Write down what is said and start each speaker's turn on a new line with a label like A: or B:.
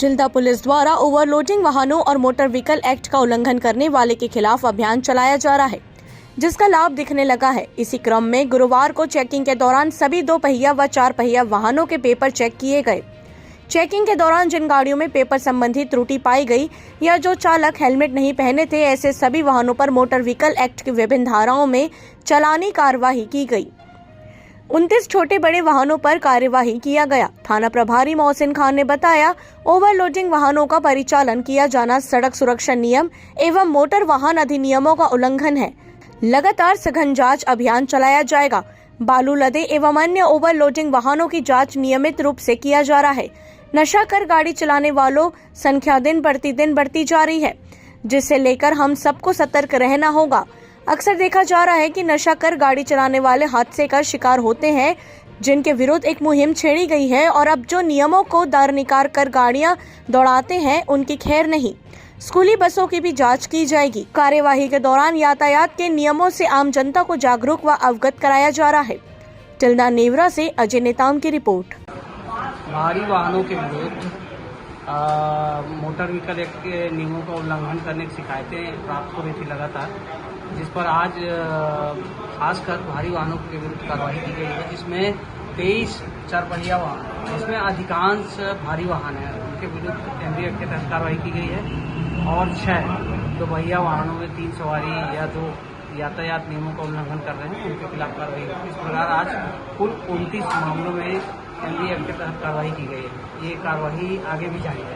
A: टिल्दा police द्वारा overloading वाहनों और मोटर व्हीकल एक्ट का उल्लंघन करने वाले के खिलाफ अभियान चलाया जा रहा है, जिसका लाभ दिखने लगा है। इसी क्रम में गुरुवार को चेकिंग के दौरान सभी 2 पहिया व 4 पहिया वाहनों के पेपर चेक किए गए। चेकिंग के दौरान जिन गाड़ियों में पेपर संबंधी त्रुटि पाई गई या जो चालक हेलमेट नहीं पहने थे, ऐसे सभी वाहनों पर मोटर व्हीकल एक्ट की विभिन्न धाराओं में चालानी कार्यवाही की गई। 29 छोटे बड़े वाहनों पर कार्यवाही किया गया। थाना प्रभारी मोहसिन खान ने बताया, ओवरलोडिंग वाहनों का परिचालन किया जाना सड़क सुरक्षा नियम एवं मोटर वाहन अधिनियमों का उल्लंघन है। लगातार सघन जांच अभियान चलाया जाएगा। बालू लदे एवं अन्य ओवरलोडिंग वाहनों की जांच नियमित रूप से किया जा रहा है। नशा कर गाड़ी चलाने वालों संख्या दिन प्रतिदिन बढ़ती जा रही है, जिसे लेकर हम सबको सतर्क रहना होगा। अक्सर देखा जा रहा है कि नशा कर गाड़ी चलाने वाले हादसे का शिकार होते हैं, जिनके विरुद्ध एक मुहिम छेड़ी गई है और अब जो नियमों को दारनिकार कर गाड़ियां दौड़ाते हैं, उनकी खैर नहीं। स्कूली बसों की भी जांच की जाएगी। कार्यवाही के दौरान यातायात के नियमों से आम जनता को जागरूक व अवगत कराया जा रहा है। टिल्दा नेवरा से अजय नेताम की रिपोर्ट।
B: भारी वाहनों के विरुद्ध मोटर व्हीकल एक्ट के नियमों का उल्लंघन करने की शिकायतें प्राप्त हो रही थी लगातार, जिस पर आज खासकर भारी वाहनों के विरुद्ध कार्रवाई की गई है, जिसमें 23 4 पहिया वाहन, जिसमें अधिकांश भारी वाहन है, उनके विरुद्ध एमवी एक्ट के तहत कार्रवाई की गई है और 6 2 पहिया वाहनों में 3 सवारी या 2 यातायात नियमों का उल्लंघन कर रहे हैं, उनके खिलाफ कार्रवाई हुई। इस प्रकार आज कुल 29 मामलों में एमवी एक्ट के तहत कार्रवाई की गई है। ये कार्रवाई आगे भी जारी है।